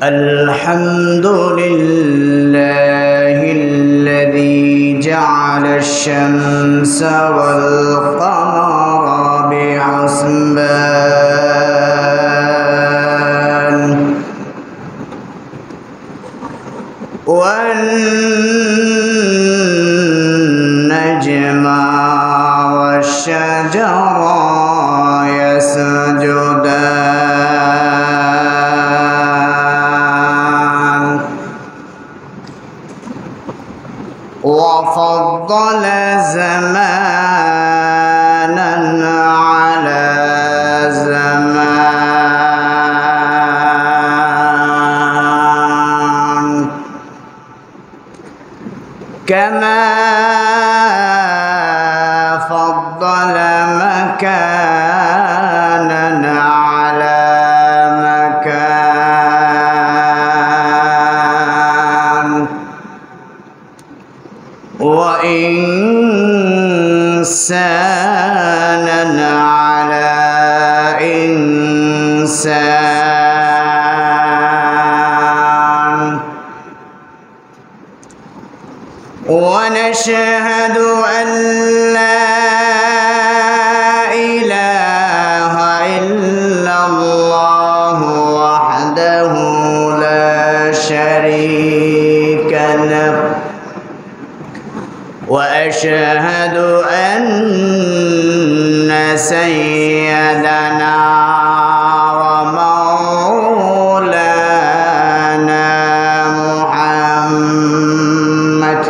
الحمد لله الذي جعل الشمس والقمر بحسبان والنجم والشجر يسجدان وفضل زمانا على زمان كما فضل مكانا على مكان وإنسانا على إنسان ونشهد أن لا إله إلا الله وحده لا شريك له وأشهد أن سيدنا ومولانا محمد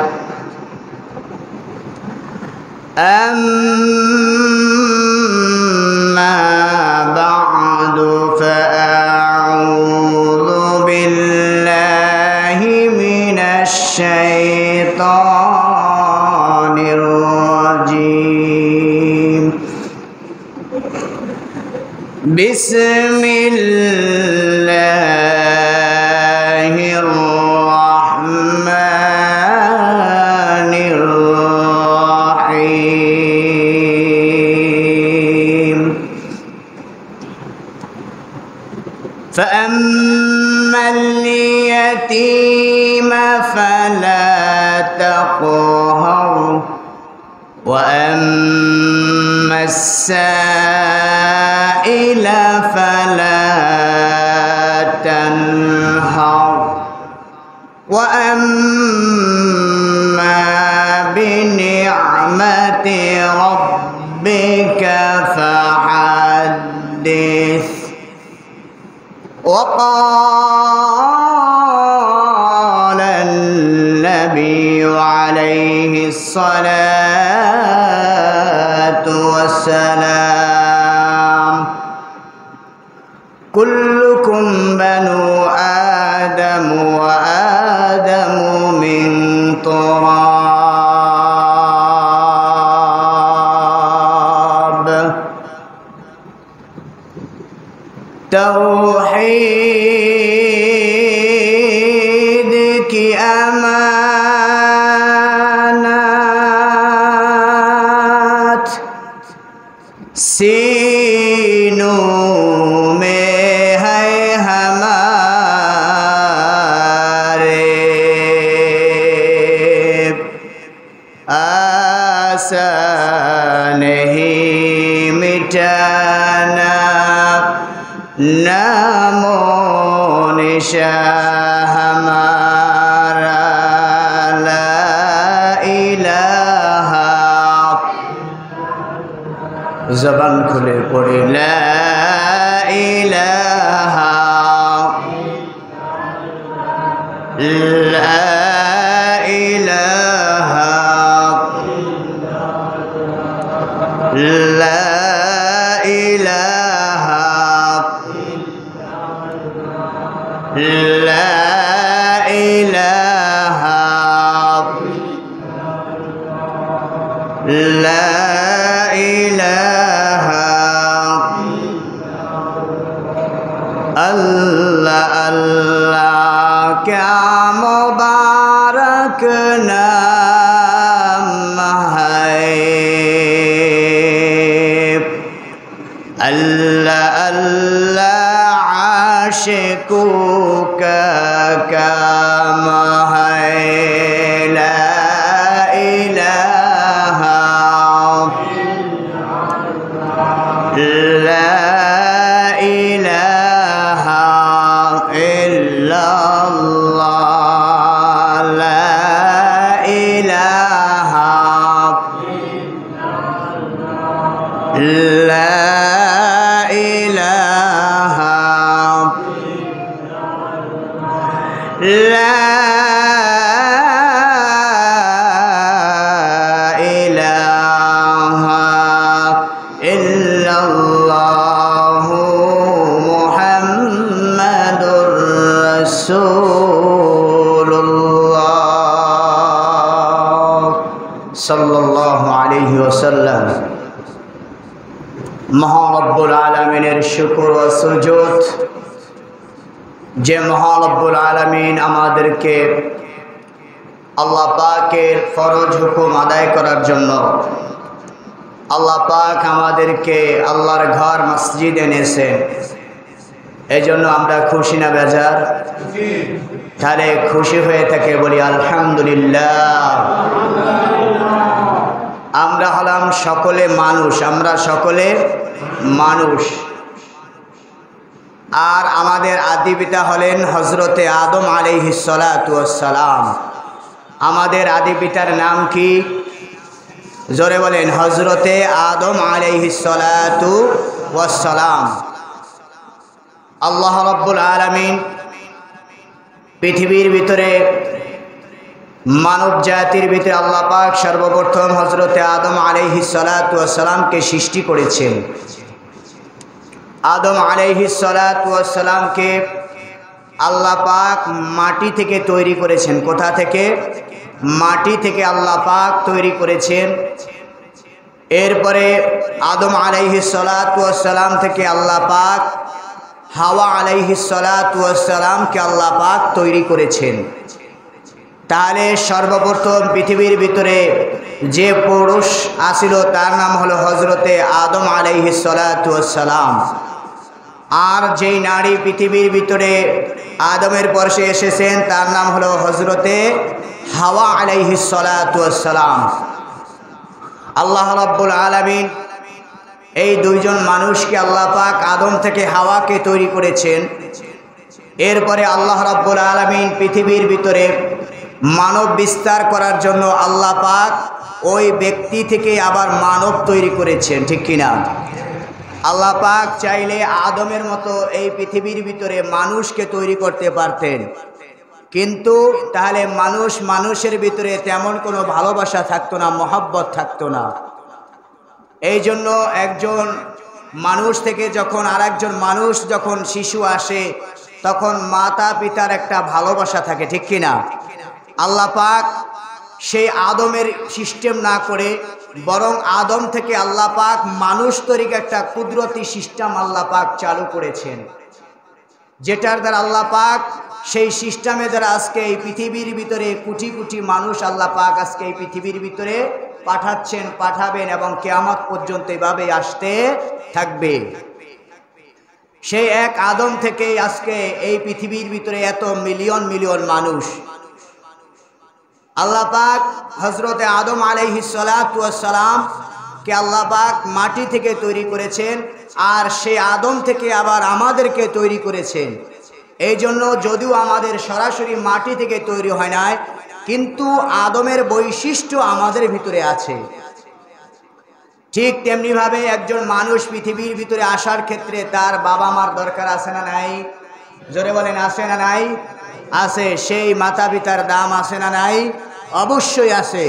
أما بعد فأعوذ بالله من الشيطان الرجيم بسم الله الرحمن الرحيم فأما اليتيم فلا تقهر وأما السائل فلا تنهر وأما بنعمة ربك فحدث وقال النبي عليه الصلاة والسلام كلكم بنو آدم وآدم من تراب توحيدك أمانات सीनों में है हमारे आशा नहीं मिटाना नामो निशान हमारा ला इलाहा ज़बान खुले पड़े ला इलाहा ला इलाहा ला इलाहा ला इलाहा ला इलाहा अल्लाह अल्लाह क्या मुबारक नाम সাল্লাল্লাহু আলাইহি ওয়াসাল্লাম। মহান রব্বুল আলামিনের শুকর ও সুজুদ, যে মহান রব্বুল আলামিন আমাদেরকে আল্লাহ পাকের ফরজ হুকুম আদায় করার জন্য, আল্লাহ পাক আমাদেরকে আল্লাহর ঘর মসজিদ এনেছেন। এই জন্য আমরা খুশি না বেজার? তাহলে খুশি হয়ে থাকে বলি আলহামদুলিল্লাহ। আমরা হলাম সকলে মানুষ, আমরা সকলে মানুষ। আর আমাদের আদি পিতা হলেন হযরতে আদম আলাইহিস সালাতু ওয়াস সালাম। আমাদের আদি পিতার নাম কি? জোরে বলেন, হযরতে আদম আলাইহিস সালাতু ওয়াস সালাম। আল্লাহ রাব্বুল আলামিন পৃথিবীর ভিতরে মানব জাতির ভিতরে আল্লাহ পাক সর্বপ্রথম হযরতে আদম আলাইহিস সালাতু ওয়াস সালামকে সৃষ্টি করেছেন। আদম আলাইহিস সালাতু ওয়াস সালামকে আল্লাহ পাক মাটি থেকে তৈরি করেছেন। কোথা থেকে? মাটি থেকে আল্লাহ পাক তৈরি করেছেন। এরপরে আদম আলাইহিস সালাতু ওয়াস সালাম থেকে আল্লাহ পাক হাওয়া আলাইহিস সালাতু ওয়াস সালামকে আল্লাহ পাক তৈরি করেছেন। তাহলে সর্বপ্রথম পৃথিবীর ভিতরে যে পুরুষ আসিল তার নাম হলো হযরতে আদম আলাইহিস সালাতু ওয়াস সালাম। আর যেই নারী পৃথিবীর ভিতরে আদমের পরে এসেছেন তার নাম হলো হযরতে হাওয়া আলাইহিস সালাতু ওয়াস সালাম। আল্লাহ রাব্বুল আলামিন এই দুইজন মানুষকে আল্লাহ পাক আদম থেকে হাওয়াকে তৈরি করেছেন। এরপরে আল্লাহ রাব্বুল আলামিন পৃথিবীর ভিতরে মানব বিস্তার করার জন্য আল্লাহ পাক ওই ব্যক্তি থেকে আবার মানব তৈরি করেছেন, ঠিক কিনা? আল্লাহ পাক চাইলে আদমের মতো এই পৃথিবীর ভিতরে মানুষকে তৈরি করতে পারতেন, কিন্তু তাহলে মানুষের ভিতরে তেমন কোনো ভালোবাসা থাকতো না, মহব্বত থাকতো না। এই জন্য একজন মানুষ থেকে যখন আরেকজন মানুষ যখন শিশু আসে তখন মাতা পিতার একটা ভালোবাসা থাকে, ঠিক কিনা? আল্লাহ পাক সেই আদমের সিস্টেম না করে বরং আদম থেকে আল্লাহ পাক মানুষ তৈরির একটা কুদরতি সিস্টেম আল্লাহ পাক চালু করেছেন, যেটার দ্বারা আল্লাহ পাক সেই সিস্টেমের দ্বারা আজকে এই পৃথিবীর ভিতরে কোটি কোটি মানুষ আল্লাহ পাক আজকে এই পৃথিবীর ভিতরে পাঠাচ্ছেন, পাঠাবেন এবং কিয়ামত পর্যন্ত এভাবে আসতে থাকবে। সেই এক আদম থেকে আজকে এই পৃথিবীর ভিতরে এত মিলিয়ন মিলিয়ন মানুষ। আল্লাহ পাক হযরতে আদম আলাইহিস সালাতু ওয়াস সালাম কে আল্লাহ পাক মাটি থেকে তৈরি করেছেন, আর সেই আদম থেকে আবার আমাদেরকে তৈরি করেছেন। এই জন্য যদিও আমাদের সরাসরি মাটি থেকে তৈরি হয় নাই, কিন্তু আদমের বৈশিষ্ট্য আমাদের ভিতরে আছে। ঠিক তেমনিভাবে একজন মানুষ পৃথিবীর ভিতরে আসার ক্ষেত্রে তার বাবা মার দরকার আছে না নাই? জোরে বলেন, আছে না নাই? আছে। সেই মাতা পিতার দাম আছে না নাই? অবশ্যই আছে।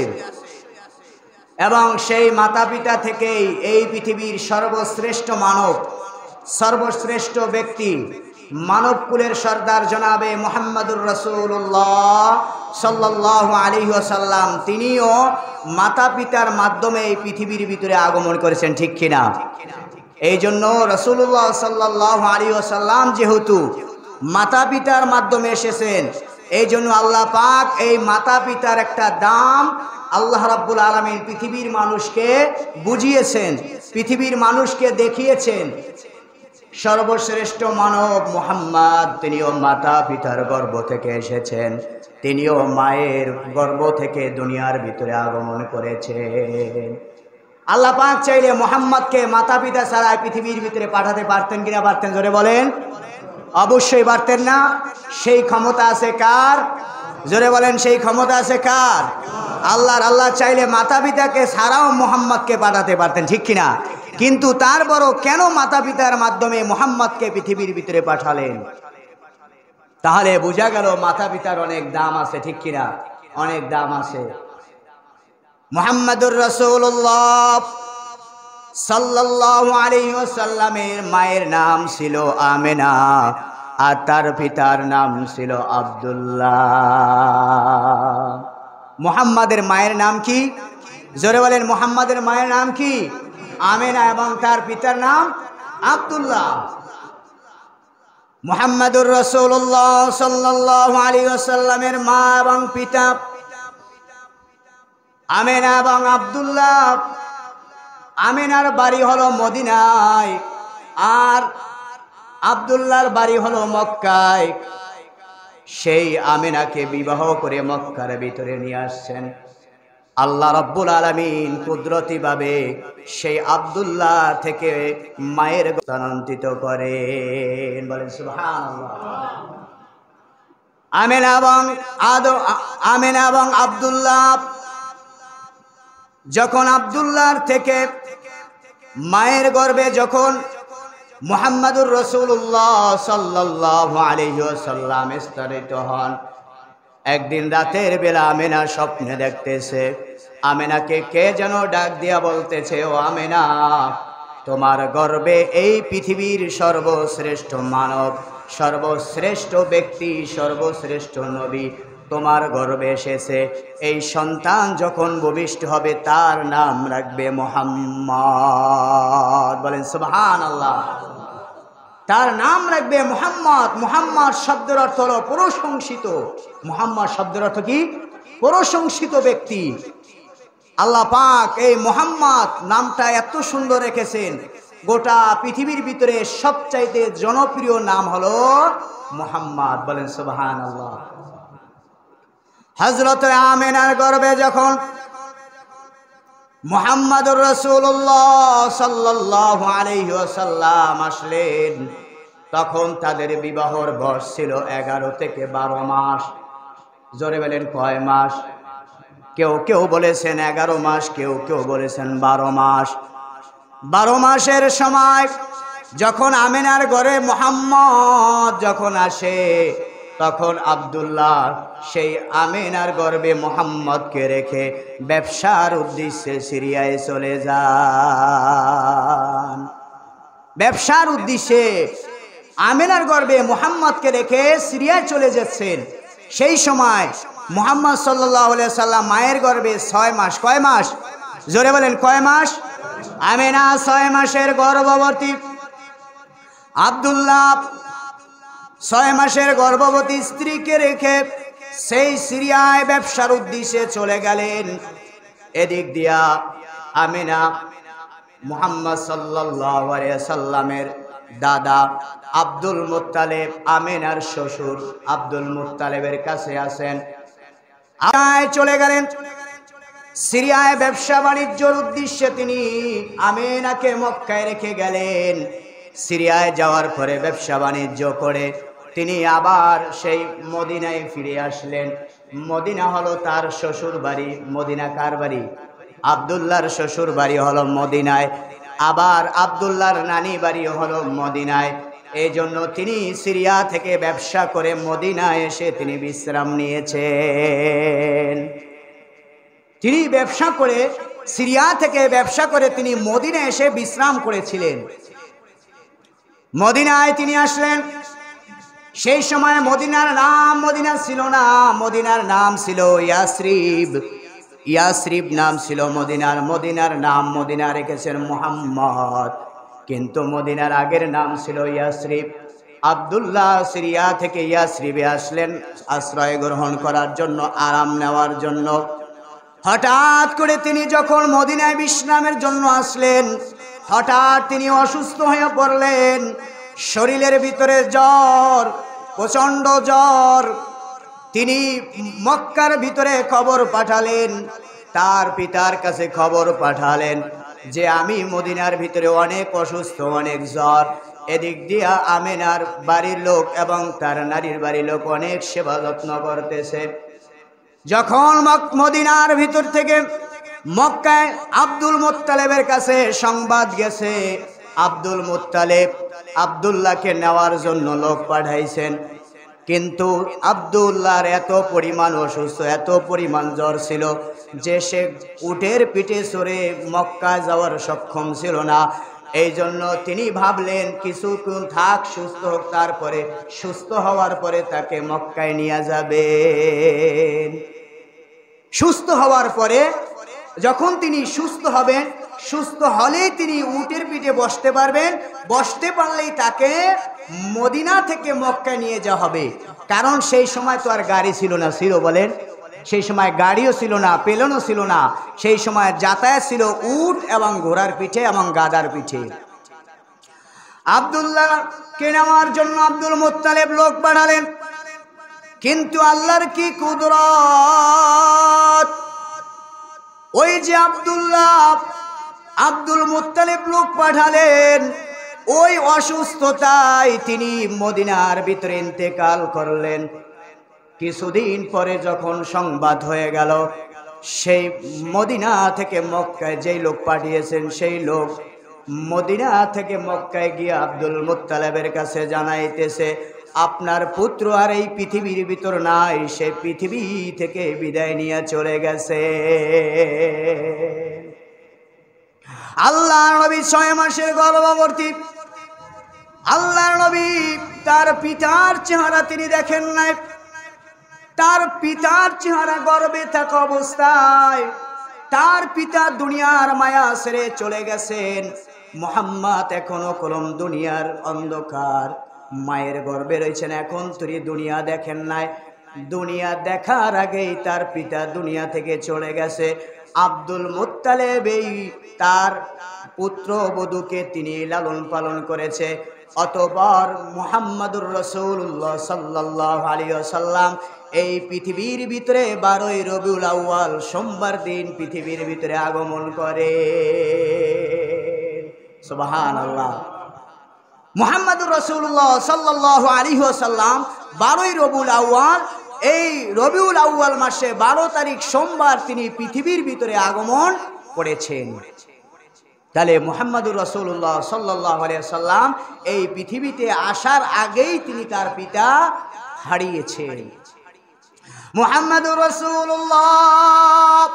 এবং সেই মাতা পিতা থেকেই এই পৃথিবীর সর্বশ্রেষ্ঠ মানব, সর্বশ্রেষ্ঠ ব্যক্তি, মানবকুলের সর্দার জনাবে মুহাম্মদুর রাসূলুল্লাহ সাল্লাল্লাহু আলাইহি ওয়াসাল্লাম, তিনিও মাতা পিতার মাধ্যমে এই পৃথিবীর ভিতরে আগমন করেছেন, ঠিক কিনা? এই জন্য রাসূলুল্লাহ সাল্লাল্লাহু আলাইহি ওয়াসাল্লাম যেহেতু মাতা পিতার মাধ্যমে এসেছেন, এই জন্য আল্লাহ পাক এই মাতা পিতার একটা দাম আল্লাহ রাব্বুল আলামিন পৃথিবীর মানুষকে বুঝিয়েছেন, পৃথিবীর মানুষকে দেখিয়েছেন। সর্বশ্রেষ্ঠ মানব মুহাম্মদ, তিনিও মাতা পিতার গর্ভ থেকে এসেছেন, তিনিও মায়ের গর্ভ থেকে দুনিয়ার ভিতরে আগমন করেছেন। আল্লাহ পাক চাইলে মুহাম্মদকে মাতা পিতা ছাড়া পৃথিবীর ভিতরে পাঠাতে পারতেন কিনা? পারতেন? জোরে বলেন। অবশ্যই পারতেন না। সেই ক্ষমতা আছে কার? জোরে বলেন, সেই ক্ষমতা আছে কার? আল্লাহর। আল্লাহ চাইলে মাতা পিতাকে ছাড়াও মুহাম্মদকে পাঠাতে পারতেন, ঠিক কিনা? কিন্তু তারপরও কেন মাতা পিতার মাধ্যমে মুহাম্মদকে পৃথিবীর ভিতরে পাঠালেন? তাহলে বোঝা গেল মাতা পিতার অনেক দাম আছে, ঠিক কিনা? অনেক দাম আছে। মুহাম্মদুর রাসূলুল্লাহ সাল্লাল্লাহু আলাইহি ওয়াসাল্লামের মায়ের নাম ছিল আমেনা, আর তার পিতার নাম ছিল আব্দুল্লাহ। মুহাম্মাদের মায়ের নাম কি? জোরে বলেন, মুহাম্মাদের মায়ের নাম কি? আমেনা, এবং তার পিতার নাম আব্দুল্লাহ। মুহাম্মাদুর রাসূলুল্লাহ সাল্লাল্লাহু আলাইহি ওয়াসাল্লামের মা এবং পিতা আমেনা এবং আব্দুল্লাহ। আমেনার বাড়ি হলো মদিনায়, আর আব্দুল্লাহর বাড়ি হলো মক্কায়। সেই আমেনাকে বিবাহ করে মক্কার ভিতরে নিয়ে আসছেন আল্লাহ রাব্বুল আলামিন। কুদরতিভাবে সেই আব্দুল্লাহ থেকে মায়ের স্থানান্তরিত করেন, বলেন সুবহানাল্লাহ। আমেনা এবং আব্দুল্লাহ যখন আব্দুল্লাহর থেকে মায়ের গর্ভে যখন মুহাম্মাদুর রাসূলুল্লাহ সাল্লাল্লাহু আলাইহি ওয়াসাল্লাম স্তরিত হন, একদিন রাতের বেলা আমেনা স্বপ্নে দেখতেছে, আমেনাকে কে যেন ডাক দিয়া বলতেছে, ও আমেনা, তোমার গর্ভে এই পৃথিবীর সর্বশ্রেষ্ঠ মানব, সর্বশ্রেষ্ঠ ব্যক্তি, সর্বশ্রেষ্ঠ নবী তোমার গর্ভে এসেছে। এই সন্তান যখন ভূমিষ্ঠ হবে তার নাম রাখবে মুহাম্মদ, বলেন সুবহানাল্লাহ। তার নাম রাখবে মুহাম্মদ। মুহাম্মদ শব্দের অর্থ হলো প্রশংসিত। মুহাম্মদ শব্দের অর্থ কি? প্রশংসিত ব্যক্তি। আল্লাহ পাক এই মুহাম্মদ নামটা এত সুন্দর রেখেছেন, গোটা পৃথিবীর ভিতরে সবচাইতে জনপ্রিয় নাম হলো মুহাম্মদ, বলেন সুবহানাল্লাহ। হযরত আমিনার গর্ভে যখন মুহাম্মাদুর রাসূলুল্লাহ সাল্লাল্লাহু আলাইহি ওয়াসাল্লাম আসলেন, তখন তাদের বিবাহর বয়স ছিল 11 থেকে 12 মাস। জোরে বলেন, কয় মাস? কেউ কেউ বলেছেন 11 মাস, কেউ কেউ বলেছেন 12 মাস। 12 মাসের সময় যখন আমিনার ঘরে মুহাম্মদ যখন আসে, তখন আব্দুল্লাহ সেই আমিনার গর্ভে মুহাম্মদকে রেখে ব্যবসার উদ্দেশ্যে সিরিয়ায় চলে যান। ব্যবসার উদ্দেশ্যে আমিনার গর্ভে মুহাম্মদকে রেখে সিরিয়ায় চলে যাচ্ছেন। সেই সময় মুহাম্মদ সাল্লাল্লাহু আলাইহি সাল্লাম মায়ের গর্ভে 6 মাস। কয় মাস? জোরে বলেন, কয় মাস? আমিনা 6 মাসের গর্ভবতী। আব্দুল্লাহ 6 মাসের গর্ভবতী স্ত্রীকে রেখে সেই সিরিয়ায় ব্যবসার উদ্দেশ্যে চলে গেলেন। এদিক দিয়া আমিনা মুহাম্মদ সাল্লাল্লাহু আলাইহি সাল্লামের দাদা আব্দুল মুত্তালিব, আমিনার শ্বশুর আব্দুল মুত্তালিবের কাছে আসেন। চলে গেলেন সিরিয়ায় ব্যবসা বাণিজ্যের উদ্দেশ্যে। তিনি আমিনাকে মক্কায় রেখে গেলেন। সিরিয়ায় যাওয়ার পরে ব্যবসা বাণিজ্য করে তিনি আবার সেই মদিনায় ফিরে আসলেন। মদিনা হলো তার শ্বশুর বাড়ি। মদিনা কার বাড়ি? আব্দুল্লাহর শ্বশুর বাড়ি হলো মদিনায়, আবার আব্দুল্লাহর নানি বাড়ি হলো মদিনায়। এই জন্য তিনি সিরিয়া থেকে ব্যবসা করে মদিনায় এসে তিনি বিশ্রাম নিয়েছেন। তিনি ব্যবসা করে সিরিয়া থেকে ব্যবসা করে তিনি মদিনায় এসে বিশ্রাম করেছিলেন। মদিনায় তিনি আসলেন। সেই সময় মদিনার নাম মদিনা ছিল না, মদিনার নাম ছিল ইয়াসরিব। ইয়াসরিব নাম ছিল মদিনার। মদিনার নাম মদিনা রেখেছেন মুহাম্মদ, কিন্তু মদিনার আগের নাম ছিল ইয়াসরিব। আব্দুল্লাহ সিরিয়া থেকে ইয়াসরিবে আসলেন আশ্রয় গ্রহণ করার জন্য, আরাম নেওয়ার জন্য। হঠাৎ করে তিনি যখন মদিনায় বিশ্রামের জন্য আসলেন, হঠাৎ তিনি অসুস্থ হয়ে পড়লেন। শরীরের ভিতরে জ্বর, প্রচণ্ড জ্বর। তিনি মক্কার ভিতরে খবর পাঠালেন, তার পিতার কাছে খবর পাঠালেন যে আমি মদিনার ভিতরে অনেক অসুস্থ, অনেক জ্বর। এদিক দিয়া আমিনার বাড়ির লোক এবং তার নারীর বাড়ির লোক অনেক সেবা যত্ন করতেছে। যখন মদিনার ভিতর থেকে মক্কায় আব্দুল মুত্তালিবের কাছে সংবাদ গেছে, আব্দুল মুত্তালিব আব্দুল্লাহকে নেওয়ার জন্য লোক পাঠাইছেন, কিন্তু আব্দুল্লাহর এত পরিমাণ অসুস্থ, এত পরিমাণ জ্বর ছিল যে সে উটের পিঠে চড়ে মক্কা যাওয়ার সক্ষম ছিল না। এই জন্য তিনি ভাবলেন কিছুক্ষণ থাক, সুস্থ হোক, তারপরে সুস্থ হওয়ার পরে তাকে মক্কায় নিয়ে যাবে। সুস্থ হওয়ার পরে যখন তিনি সুস্থ হবেন, সুস্থ হলেই তিনি উটের পিঠে বসতে পারবেন, বসতে পারলেই তাকে মদিনা থেকে মক্কায় নিয়ে যাওয়া হবে। কারণ সেই সময় তো আর গাড়ি ছিল না, ছিল বলেন? সেই সময় গাড়িও ছিল না, পেলনও ছিল না, সেই সময় যাতায়াত ছিল উট এবং ঘোড়ার পিঠে এবং গাদার পিঠে। আব্দুল্লাহকে নেওয়ার জন্য আব্দুল মুত্তালিব লোক পাঠালেন, কিন্তু আল্লাহর কি কুদরত, ওই যে আব্দুল মুত্তালিব লোক পাঠালেন, ওই অসুস্থতায় তিনি মদিনার ভিতরে ইন্তেকাল করলেন। কিছুদিন পরে যখন সংবাদ হয়ে গেল, সেই মদিনা থেকে মক্কায় যেই লোক পাঠিয়েছেন সেই লোক মদিনা থেকে মক্কায় গিয়ে আব্দুল মুত্তালিবের কাছে জানাইতেছে, আপনার পুত্র আর এই পৃথিবীর ভিতর নাই, সে পৃথিবী থেকে বিদায় নিয়ে চলে গেছে। আল্লাহর নবী 6 মাসের গর্ভবতী, আল্লাহর নবী তার পিতার চেহারা তিনি দেখেন নাই। তার পিতার চেহারা গর্ভে থাকা অবস্থায় তার পিতা দুনিয়ার মায়া ছেড়ে চলে গেছেন। মুহাম্মদ এখনো কলম দুনিয়ার অন্ধকার, মায়ের গর্ভে রয়েছেন, এখন তিনি দুনিয়া দেখেন নাই। দুনিয়া দেখার আগেই তার পিতা দুনিয়া থেকে চলে গেছে। আব্দুল মুত্তালিব এই তার পুত্রবধূকে তিনি লালন পালন করেছে। অতঃপর মুহাম্মাদুর রাসূলুল্লাহ সাল্লাল্লাহু আলাইহি ওয়াসাল্লাম এই পৃথিবীর ভিতরে 12ই রবিউল আউয়াল সোমবার দিন পৃথিবীর ভিতরে আগমন করে। সুবহানাল্লাহ। মুহাম্মাদুর রাসূলুল্লাহ সাল্লাল্লাহু আলাইহি ওয়াসাল্লাম 12ই রবিউল আউয়াল, এই রবিউল আউয়াল মাসে 12 তারিখ সোমবার তিনি পৃথিবীর ভিতরে আগমন করেছেন। তাহলে মুহাম্মাদুর রাসূলুল্লাহ সাল্লাল্লাহু আলাইহি ওয়াসাল্লাম এই পৃথিবীতে আসার আগেই তিনি তার পিতা হারিয়েছেন। মুহাম্মাদুর রাসূলুল্লাহ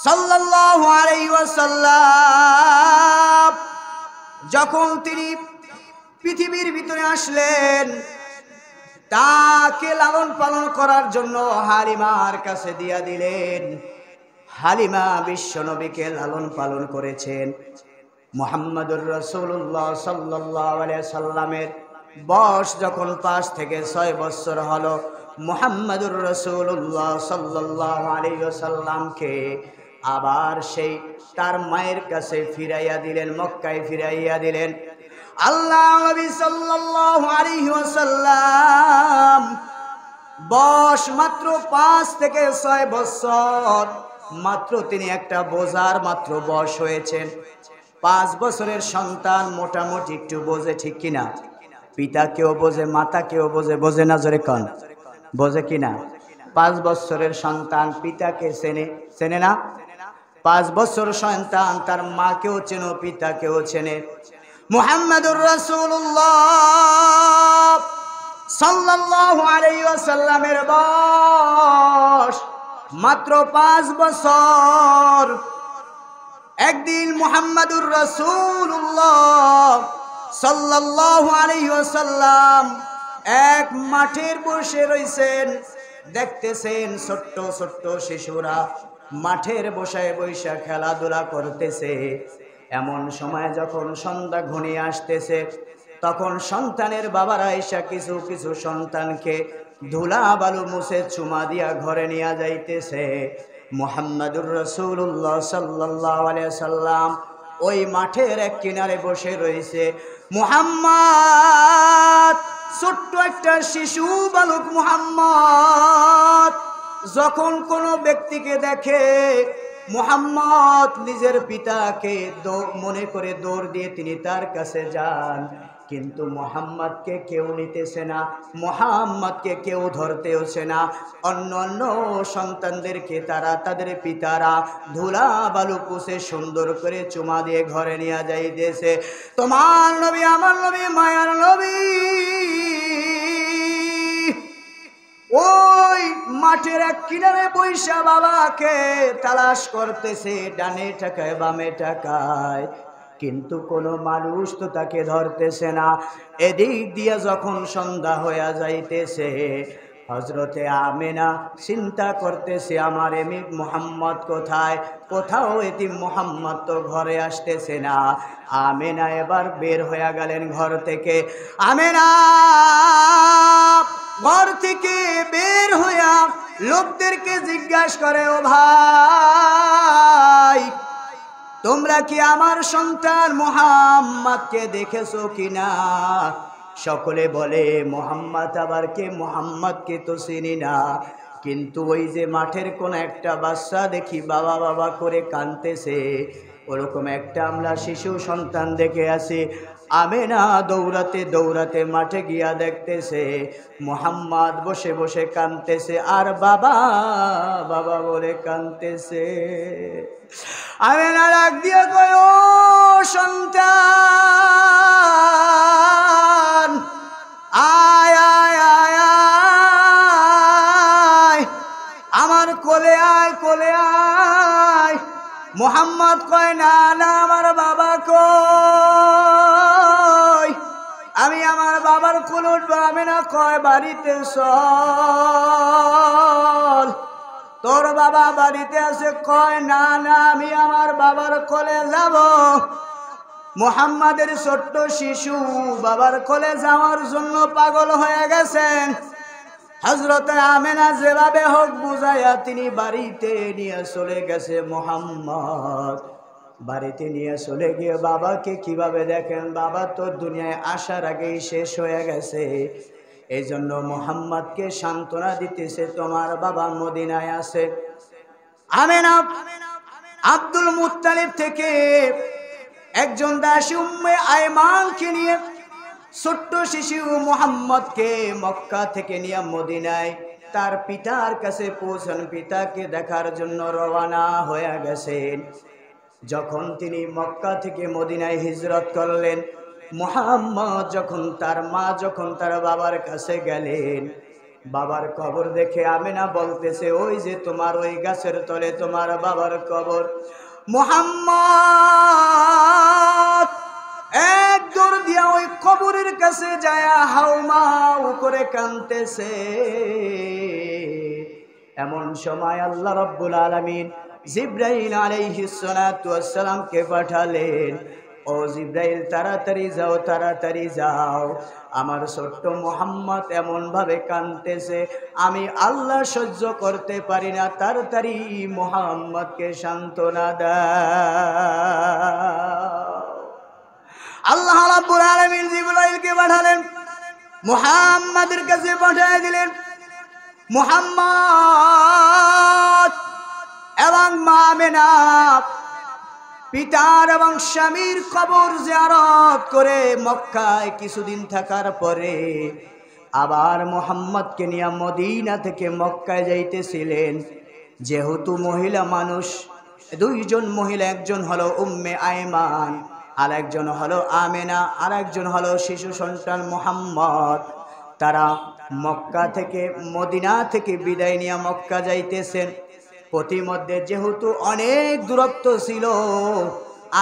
সাল্লাল্লাহু আলাইহি ওয়াসাল্লাম যখন তিনি পৃথিবীর ভিতরে আসলেন, তাকে লালন পালন করার জন্য হালিমার কাছে দিয়া দিলেন। হালিমা বিশ্বনবীকে লালন পালন করেছেন। মুহাম্মাদুর রাসূলুল্লাহ সাল্লাল্লাহু আলাইহি সাল্লামের বয়স যখন 5 থেকে 6 বছর হলো, মুহাম্মাদুর রাসূলুল্লাহ সাল্লাল্লাহু আলাইহি সাল্লামকে আবার সেই তার মায়ের কাছে ফিরাইয়া দিলেন, মক্কায় ফিরাইয়া দিলেন। আল্লাহ নবী সাল্লাল্লাহু আলাইহি ওয়াসাল্লাম বয়স মাত্র 5 থেকে 6 বছর, মাত্র তিনি একটা বোঝার মাত্র বয়স হয়েছেন। 5 বছরের সন্তান মোটামুটি একটু বোঝে, ঠিক কিনা? পিতা কেউ বোঝে, মাতা কেউ বোঝে, বোঝে না? জোরে কন, বোঝে কিনা? 5 বছরের সন্তান পিতাকে চেনে না? 5 বছর সন্তান তার মাকেও চেনে, পিতাকেও চেনে। মুহাম্মাদুর রাসূলুল্লাহ সাল্লাল্লাহু আলাইহি ওয়াসাল্লামের বয়স মাত্র 5 বছর। একদিন মুহাম্মাদুর রাসূলুল্লাহ সাল্লাল্লাহু আলাইহি ওয়াসাল্লাম এক মাঠের বসে রইছেন, দেখতেছেন ছোট্ট ছোট্ট শিশুরা মাঠের বসায় বৈশা খেলাধুলা করতেছে। এমন সময় যখন সন্ধ্যা ঘনিয়ে আসতেছে, তখন সন্তানের বাবারা এসে কিছু কিছু সন্তানকে ধুলা বালু মুছে চুমা দিয়া ঘরে নিয়ে যাইতেছে। মুহাম্মাদুর রাসূলুল্লাহ সাল্লাল্লাহু আলাইহি সাল্লাম ওই মাঠের এক কিনারে বসে রয়েছে। মুহাম্মদ ছোট্ট একটা শিশু বালক মুহাম্মদ যখন কোনো ব্যক্তিকে দেখে, মুহাম্মদ নিজের পিতাকে মনে করে দৌড় দিয়ে তিনি তার কাছে যান, কিন্তু মুহাম্মদকে কেউ নিতেছে না, মুহাম্মদকে কেউ ধরতেওছে না। অন্য অন্য সন্তানদেরকে তারা তাদের পিতারা ধুলা বালু পুষে সুন্দর করে চুমা দিয়ে ঘরে নিয়ে যাইতেছে। তোমার নবী, আমার নবী, মায়ার নবী ওই মাঠের এক কিনারে বৈশা বাবাকে তালাশ করতেছে, ডানে টাকায় বামে টাকায়, কিন্তু কোনো মানুষ তো তাকে ধরতেছে না। এদিক দিয়ে যখন সন্ধ্যা হয়ে যাইতেছে, হযরতে আমেনা চিন্তা করতেছে আমার মুহাম্মদ কোথায়, কোথাও এতিম মুহাম্মদ তো ঘরে আসতেছে না। আমেনা এবার বের হয়ে গেলেন ঘর থেকে। আমেনা ঘর থেকে বের হইয়া লোকদেরকে জিজ্ঞাসা করে, ও ভাই, তোমরা কি আমার সন্তান মুহাম্মদকে দেখেছো কিনা? সকলে বলে, মুহাম্মদ আবার কে? মুহাম্মদকে তো চিনি না, কিন্তু ওই যে মাঠের কোন একটা বাচ্চা দেখি বাবা বাবা করে কাঁদতেছে, ওরকম একটা আমরা শিশু সন্তান দেখে আছি। আমেনা দৌড়াতে দৌড়াতে মাঠে গিয়া দেখতেছে মুহাম্মদ বসে বসে কাঁদতেছে আর বাবা বাবা বলে কাঁদতেছে। আমেনা ডাক দিয়ে কয়, ও সন্তান, আয় আয় আয় আয়, আমার কোলে আয়, কোলে আয়। মুহাম্মদ কয়, না না, আমার বাবা কই? আমি আমার বাবার কোলে উঠবো। আমেনা কয়, বাড়িতে চল, তোর বাবা বাড়িতে আছে। কয়, না না, আমি আমার বাবার কোলে যাব। মুহাম্মাদের ছোট্ট শিশু বাবার কোলে যাওয়ার জন্য পাগল হয়ে গেছেন। হযরত আমেনা যেভাবে হোক বুঝাইয়া তিনি বাড়িতে নিয়ে চলে গেছে। মুহাম্মদ বাড়িতে নিয়ে চলে গিয়ে বাবাকে কিভাবে দেখেন, বাবা তো দুনিয়ায় আসার আগেই শেষ হয়ে গেছে। এই জন্য মুহাম্মদকে সান্ত্বনা দিতেছে, তোমার বাবা মদিনায় আছে। আমেনা আব্দুল মুত্তালিব থেকে একজন দাসী উম্মে আয়মানকে নিয়ে ছোট্ট শিশু মুহাম্মদকে মক্কা থেকে নিয়ে মদিনায় তার পিতার কাছে পৌঁছান, পিতাকে দেখার জন্য রওনা হয়ে গেছেন। যখন তিনি মক্কা থেকে মদিনায় হিজরত করলেন, মুহাম্মদ যখন তার মা যখন তার বাবার কাছে গেলেন, বাবার কবর দেখে আমেনা বলতেছে, ওই যে তোমার ওই গাছের তলে তোমার বাবার কবর। মুহাম্মদ এক দৌড় দিয়া ওই কবরের কাছে যায় হাউমাউ করে কাঁদতেছে। এমন সময় আল্লাহ রাব্বুল আলামিন জিবরাইল আলাইহিস সালাতু ওয়াস সালামকে পাঠালেন, ও জিবরাইল, তাড়াতাড়ি যাও, তাড়াতাড়ি যাও, আমার ছোট্ট মুহাম্মদ এমন ভাবে কাঁদতেছে, আমি আল্লাহ সহ্য করতে পারি না, তাড়াতাড়ি মুহাম্মদকে সান্ত্বনা দাও। আল্লাহ রাব্বুল আলামিন জিবরাইলকে পাঠালেন, মুহাম্মাদের কাছে পাঠিয়ে দিলেন। মুহাম্মদ এবং মা আমেনা পিতার এবং স্বামীর কবর জিয়ারত করে মক্কায় কিছুদিন থাকার পরে আবার মুহাম্মদকে নিয়ে মদিনা থেকে মক্কায় যাইতেছিলেন। যেহেতু মহিলা মানুষ, দুইজন মহিলা, একজন হলো উম্মে আয়মান আর একজন হলো আমেনা, আর একজন হলো শিশু সন্তান মুহাম্মদ। তারা মক্কা থেকে মদিনা থেকে বিদায় নিয়ে মক্কা যাইতেছেন। প্রতিমধ্যে যেহেতু অনেক দূরত্ব ছিল,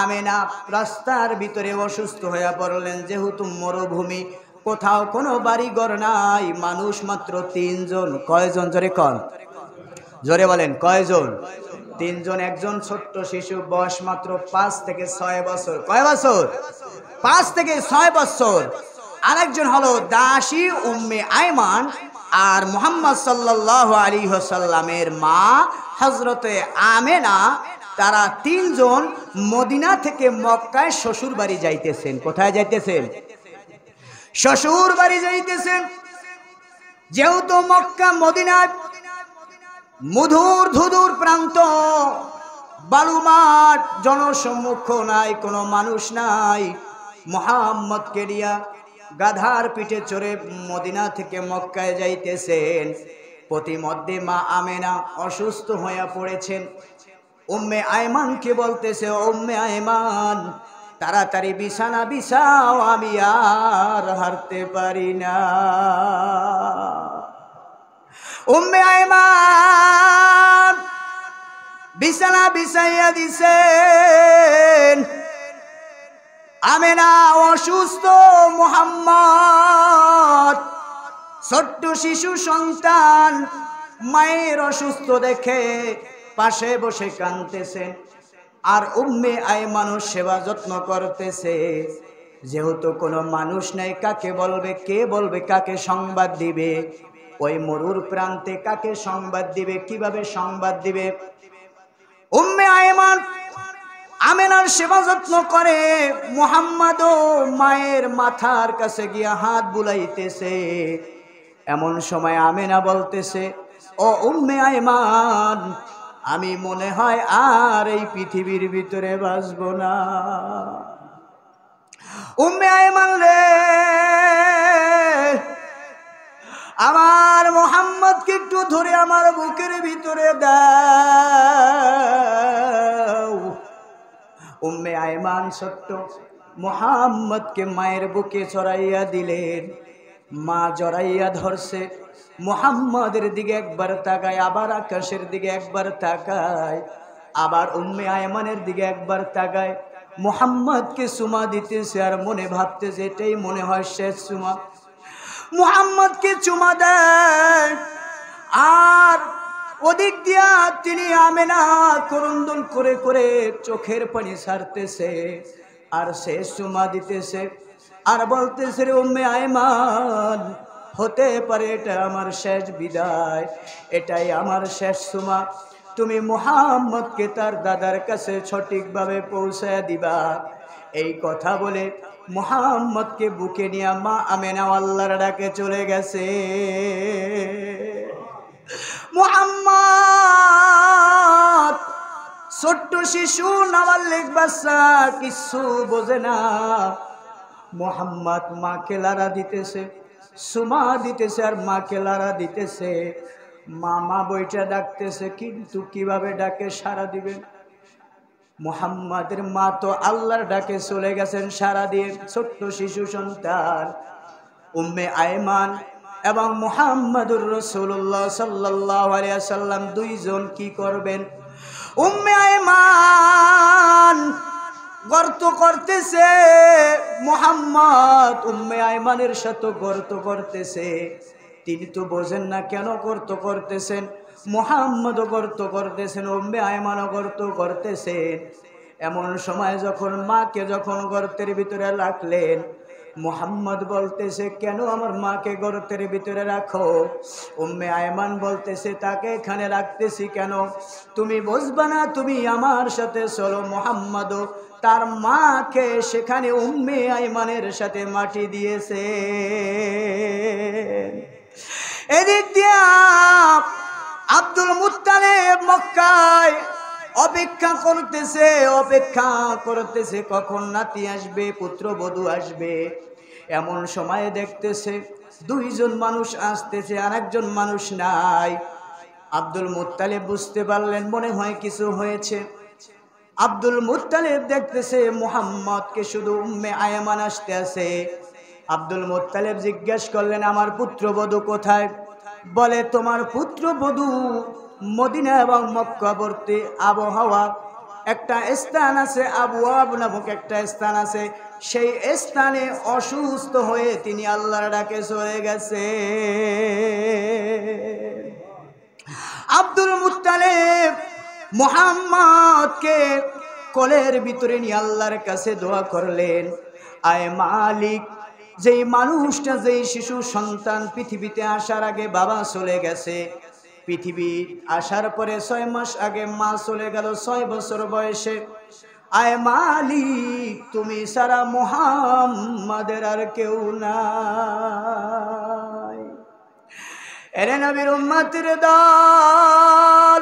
আমেনা রাস্তার ভিতরে অসুস্থ হয়ে পড়লেন। যেহেতু মরুভূমি, কোথাও কোনো বাড়িঘর নাই, মানুষ মাত্র তিনজন। কয়জন? জোরে কন, জোরে বলেন, কয়জন? তিনজন। একজন ছোট্ট শিশু, বয়স মাত্র 5 থেকে 6 বছর। কয় বছর? 5 থেকে 6 বছর। আরেকজন হলো দাসী উম্মে আয়মান, আর মুহাম্মদ সাল্লাল্লাহু আলাইহি ওয়াসাল্লামের মা হযরতে আমেনা। তারা তিনজন মদিনা থেকে মক্কায় শ্বশুর বাড়ি যাইতেছেন। কোথায় যাইতেছেন? শ্বশুর বাড়ি যাইতেছেন। যেহেতু মক্কা মদিনা মধুর ধুধুর প্রান্ত, বালুমাঠ, জনসম্মুখ নাই, কোনো মানুষ নাই। মুহাম্মদকে নিয়া গাধার পিঠে চড়ে মদিনা থেকে মক্কায় যাইতেছেন। প্রতিমধ্যে মা আমেনা অসুস্থ হয়ে পড়েছেন। উম্মে আয়মানকে বলতেছে, উম্মে আয়মান, তাড়াতাড়ি বিছানা বিছাও, আমি আর হাঁটতে পারি না। উম্মে আয়মান বিছানা বিছাইয়া দিছেন। আমেনা অসুস্থ, মুহাম্মদ ছোট্ট শিশু সন্তান মায়ের অসুস্থ দেখে পাশে বসে কাঁদতেছে, আর উম্মে আয়মানও সেবা যত্ন করতেছে। যেহেতু কোনো মানুষ নাই, কাকে বলবে, কে বলবে, কাকে সংবাদ দিবে? ওই মরুর প্রান্তে কাকে সংবাদ দিবে, কিভাবে সংবাদ দিবে? উম্মে আয়মান আমেনার সেবা যত্ন করে। মুহাম্মাদও মায়ের মাথার কাছে গিয়া হাত বুলাইতেছে। এমন সময় আমেনা বলতেছে, ও উম্মে আয়মান, আমি মনে হয় আর এই পৃথিবীর ভিতরে বাঁচব না। উম্মে আয়মান রে, আমার মুহাম্মদকে একটু ধরে আমার বুকের ভিতরে দাও। উম্মে আয়মান ছোট্ট মুহাম্মদকে মায়ের বুকে চড়াইয়া দিলেন। মা জড়াইয়া ধরছে, মুহাম্মদের দিকে একবার তাকায়, আবার আকাশের দিকে একবার তাকায়, আবার উম্মে আয়মানের দিকে একবার তাকায়। মুহাম্মদকে চুমা দিতেছে আর মনে ভাবতেছে এটাই মনে হয় শেষ চুমা। মুহাম্মদকে চুমা দেয়, আর ওদিক দিয়া তিনি আমেনা করুন্দন করে করে চোখের পানি ছাড়তেছে, আর শেষ চুমা দিতেছে, আর বলতেছে, রে উম্মে আয়মান, হতে পারে এটা আমার শেষ বিদায়, এটাই আমার শেষ চুমা। তুমি মুহাম্মদকে তার দাদার কাছে সঠিকভাবে পৌঁছায় দিবা। এই কথা বলে মুহাম্মদকে বুকে নিয়ে মা আমেনা আল্লাহর ডাকে চলে গেছে। মুহাম্মদ ছোট্ট শিশু, নাবালিগ বাচ্চা, কিছু বোঝে না। মুহাম্মদ মাকে লাড়া দিতেছে, সুমা দিতেছে, আর মাকে লাড়া দিতেছে। মা বইটা ডাকতেছে, কিন্তু কিভাবে ডাকে সাড়া দিবেন? মুহাম্মাদের মা তো আল্লাহর ডাকে চলে গেছেন সাড়া দিয়ে। ছোট্ট শিশু সন্তান উম্মে আয়মান এবং মুহাম্মাদুর রাসূলুল্লাহ সাল্লাল্লাহু আলাইহি ওয়াসাল্লাম দুইজন কি করবেন? উম্মে আয়মান গর্ত করতেছে, মুহাম্মদ উম্মে আয়মানের সাথে গর্ত করতেছে। তিনি তো বোঝেন না কেন গর্ত করতেছেন। মুহাম্মদও গর্ত করতেছেন, উম্মে আয়মানও গর্ত করতেছেন। এমন সময় যখন মাকে যখন গর্তের ভিতরে রাখলেন, মুহাম্মদ বলতেছে, কেন আমার মাকে গর্তের ভিতরে রাখো? উম্মে আয়মান বলতেছে, তাকে এখানে রাখতেছি কেন? তুমি বুঝবা না, তুমি আমার সাথে চলো। মুহাম্মদও তার মাকে সেখানে উম্মে আয়মানের সাথে মাটি দিয়েছে। এদিক দিয়া আব্দুল মুত্তালিব মক্কায় অপেক্ষা করতেছে কখন নাতি আসবে, পুত্রবধূ আসবে। এমন সময় দেখতেছে দুইজন মানুষ আসতেছে, আর একজন মানুষ নাই। আব্দুল মুত্তালিব বুঝতে পারলেন মনে হয় কিছু হয়েছে। আব্দুল মুত্তালিব দেখতেছে মুহাম্মদকে শুধু উম্মে আয়মান আসতে আছে। আব্দুল মুত্তালিব জিজ্ঞেস করলেন, আমার পুত্রবধূ কোথায়? বলে, তোমার পুত্রবধূ মদিনা এবং মক্কাবর্তী আবহাওয়া একটা স্থান আছে, আবওয়াব নামক একটা স্থান আছে, সেই স্থানে অসুস্থ হয়ে তিনি আল্লাহর ডাকে চলে গেছে। আব্দুল মুত্তালিব মুহাম্মদকে কোলের ভিতরে নিয়ে আল্লাহর কাছে দোয়া করলেন, আয় মালিক, যেই মানুষটা, যেই শিশু সন্তান পৃথিবীতে আসার আগে বাবা চলে গেছে, পৃথিবী আসার পরে 6 মাস আগে মা চলে গেল 6 বছর বয়সে, আয় মালিক, তুমি সারা মুহাম্মাদের আর কেউ নাই। এরে নবীর উম্মতের দল,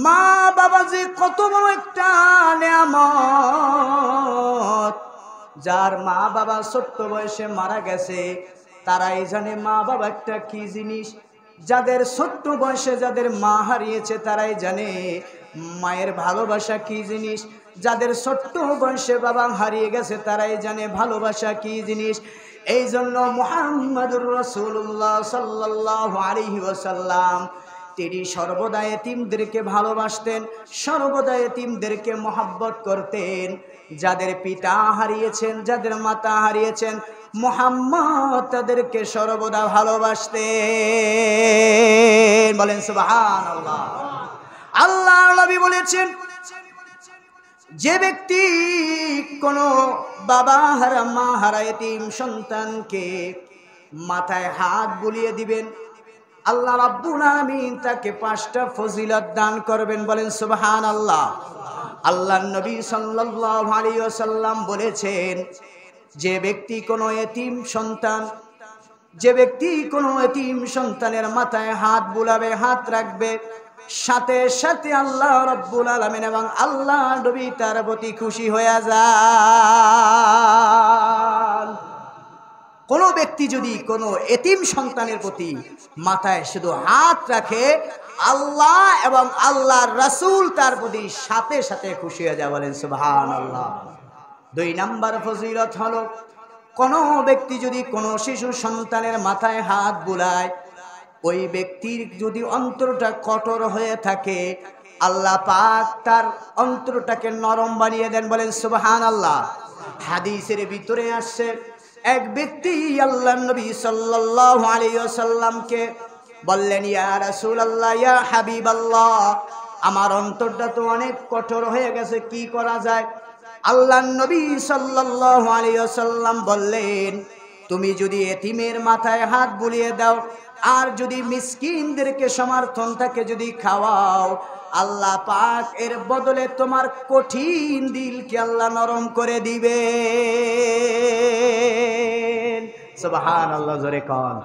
মা বাবা যে কত বড় একটা নেয়ামত। যার মা বাবা ছোট্ট বয়সে মারা গেছে তারাই জানে মা বাবা একটা কি জিনিস। যাদের ছোট্ট বয়সে যাদের মা হারিয়েছে তারাই জানে মায়ের ভালোবাসা কি জিনিস। যাদের ছোট্ট বয়সে বাবা হারিয়ে গেছে তারাই জানে ভালোবাসা কি জিনিস। এই জন্য মুহাম্মাদুর রাসূলুল্লাহ সাল্লাল্লাহু আলাইহি ওয়াসাল্লাম তিনি সর্বদা এতিমদেরকে ভালোবাসতেন, সর্বদা এতিমদেরকে মহব্বত করতেন। যাদের পিতা হারিয়েছেন, যাদের মাতা হারিয়েছেন, মুহাম্মদ তাদেরকে সর্বদা ভালোবাসতেন। বলেন সুবহানাল্লাহ। আল্লাহর নবী বলেছেন, যে ব্যক্তি কোনো বাবা হারা মা হারা এতিম সন্তানকে মাথায় হাত বুলিয়ে দিবেন, আল্লাহ রাব্বুল আলামিন তাকে 5টা ফজিলত দান করবেন। বলেন সুবহানাল্লাহ। আল্লাহর নবী সাল্লাল্লাহু আলাইহি ওয়াসাল্লাম বলেছেন, যে ব্যক্তি কোনো এতিম সন্তানের মাথায় হাত বুলাবে, হাত রাখবে, সাথে সাথে আল্লাহ রাব্বুল আলামিন এবং আল্লাহ নবী তার প্রতি খুশি হয়ে যান। কোনো ব্যক্তি যদি কোনো এতিম সন্তানের প্রতি মাথায় শুধু হাত রাখে, আল্লাহ এবং আল্লাহর রাসূল তার প্রতি সাথে সাথে খুশি হয়ে যায়। বলেন সুবহানাল্লাহ। 2 নাম্বার ফজিলত হলো, কোনো ব্যক্তি যদি কোনো শিশু সন্তানের মাথায় হাত বুলায়, ওই ব্যক্তির যদি অন্তরটা কঠোর হয়ে থাকে, আল্লাহ পাক তার অন্তরটাকে নরম বানিয়ে দেন। বলেন সুবহানাল্লাহ। হাদিসের ভিতরে আসছে, এক ব্যক্তি আল্লাহর নবী সাল্লাল্লাহু আলাইহি ওয়াসাল্লামকে বললেন, ইয়া রাসূলুল্লাহ, ইয়া হাবিবাল্লাহ, আমার অন্তরটা তো অনেক কঠোর হয়ে গেছে, কি করা যায়? আল্লাহর নবী সাল্লাল্লাহু আলাইহি ওয়াসাল্লাম বললেন, তুমি যদি এতিমের মাথায় হাত বুলিয়ে দাও আর যদি মিসকিনদেরকে সমর্থন থাকে যদি খাওয়াও, আল্লাহ পাক এর বদলে তোমার কঠিন দিলকে আল্লাহ নরম করে দিবে। সুবহানাল্লাহ, জোরে কোন।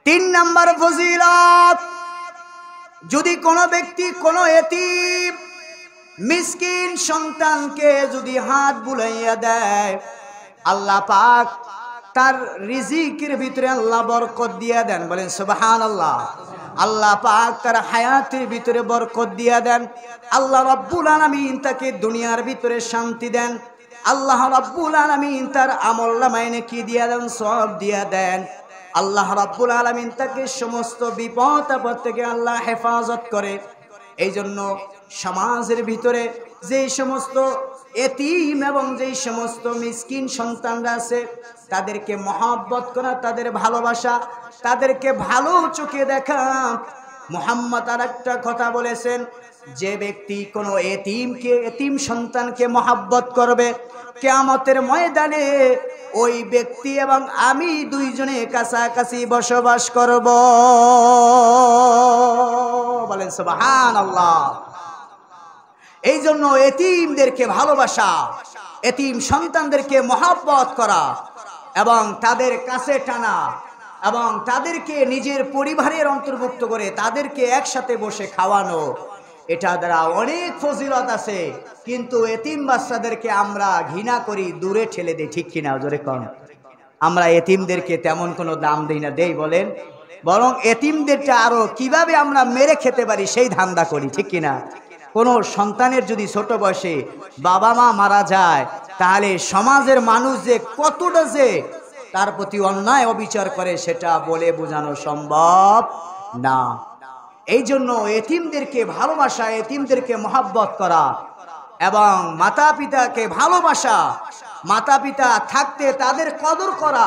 3 নাম্বার ফজিলত, যদি কোনো ব্যক্তি কোনো এতিম মিসকিন সন্তানকে যদি হাত বুলাইয়া দেয়, আল্লাহ পাক তার রিজিকের ভিতরে আল্লাহ বরকত দিয়ে দেন। বলেন সুবহানাল্লাহ। আল্লাহ পাক তার হায়াতের ভিতরে বরকত দিয়ে দেন। আল্লাহ রাব্বুল আলামিন তাকে দুনিয়ার ভিতরে শান্তি দেন। আল্লাহ রাব্বুল আলামিন তার আমলনামায় নেকি দিয়ে দেন, সওয়াব দিয়ে দেন। আল্লাহ রাব্বুল আলামিন তাকে সমস্ত বিপদ আপদ থেকে আল্লাহ হেফাজত করে। এই জন্য সমাজের ভিতরে যেই সমস্ত এতিম এবং যেই সমস্ত মিসকিন সন্তানরা আছে, তাদেরকে মহব্বত করা, তাদের ভালোবাসা, তাদেরকে ভালো চোখে দেখা। মুহাম্মদ আর একটা কথা বলেছেন, যে ব্যক্তি কোনো এতিম সন্তানকে মহব্বত করবে, কিয়ামতের ময়দানে ওই ব্যক্তি এবং আমি দুইজনে কাছাকাছি বসবাস করব। বলেন সুবহানাল্লাহ। এই জন্য এতিমদেরকে ভালোবাসা, এতিম সন্তানদেরকে মহব্বত করা এবং তাদের কাছে টানা এবং তাদেরকে নিজের পরিবারের অন্তর্ভুক্ত করে তাদেরকে একসাথে বসে খাওয়ানো, এটা দ্বারা অনেক ফজিলত আছে। কিন্তু এতিম বাচ্চাদেরকে আমরা ঘৃণা করি, দূরে ঠেলে দিই, ঠিক কিনা জোরে কোন? আমরা এতিমদেরকে তেমন কোনো দাম দিই না, দেই বলেন? বরং এতিমদেরটা আরো কিভাবে আমরা মেরে খেতে পারি সেই ধান্দা করি, ঠিক কিনা? কোনো সন্তানের যদি ছোট বয়সে বাবা মা মারা যায়, তাহলে সমাজের মানুষ যে কতটা যে তার প্রতি অন্যায় অবিচার করে সেটা বলে বোঝানো সম্ভব না। এই জন্য এতিমদেরকে ভালোবাসা, এতিমদেরকে মহব্বত করা এবং মাতা পিতাকে ভালোবাসা, মাতা পিতা থাকতে তাদের কদর করা,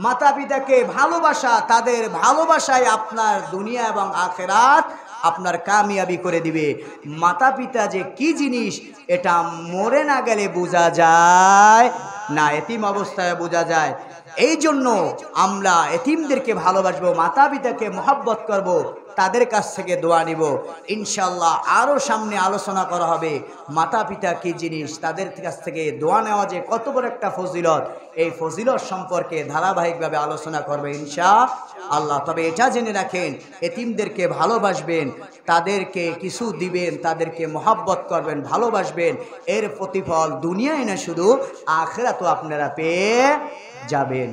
মাতা পিতাকে ভালোবাসা, তাদের ভালোবাসায় আপনার দুনিয়া এবং আখিরাত আপনার কামিয়াবি করে দিবে। মাতা পিতা যে কি জিনিস এটা মরে না গেলে বোঝা যায় না, এতিম অবস্থায় বোঝা যায়। এই জন্য আমরা এতিমদেরকে ভালোবাসবো, মাতা পিতাকে মহব্বত করব, তাদের কাছ থেকে দোয়া নিব। ইনশাআল্লাহ আরও সামনে আলোচনা করা হবে মাতা পিতা কি জিনিস, তাদের কাছ থেকে দোয়া নেওয়া যে কত বড় একটা ফজিলত, এই ফজিলত সম্পর্কে ধারাবাহিকভাবে আলোচনা করবে ইনশাআল্লাহ। তবে এটা জেনে রাখেন, এতিমদেরকে ভালোবাসবেন, তাদেরকে কিছু দিবেন, তাদেরকে মহব্বত করবেন, ভালোবাসবেন, এর প্রতিফল দুনিয়ায় না শুধু আখিরাতেও আপনারা পেয়ে যাবেন।